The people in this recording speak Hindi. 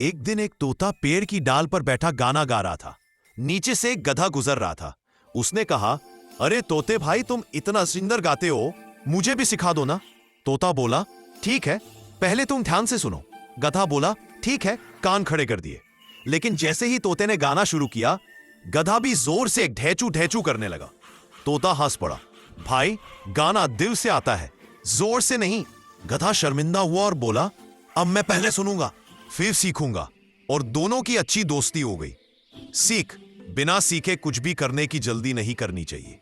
एक दिन एक तोता पेड़ की डाल पर बैठा गाना गा रहा था। नीचे से एक गधा गुजर रहा था। उसने कहा, अरे तोते भाई, तुम इतना सुंदर गाते हो, मुझे भी सिखा दो ना। तोता बोला, ठीक है, पहले तुम ध्यान से सुनो। गधा बोला, ठीक है, कान खड़े कर दिए। लेकिन जैसे ही तोते ने गाना शुरू किया, गधा भी जोर से ढेचू ढेचू करने लगा। तोता हंस पड़ा। भाई, गाना दिल से आता है, जोर से नहीं। गधा शर्मिंदा हुआ और बोला, अब मैं पहले सुनूंगा, फिर सीखूंगा। और दोनों की अच्छी दोस्ती हो गई। सीख, बिना सीखे कुछ भी करने की जल्दी नहीं करनी चाहिए।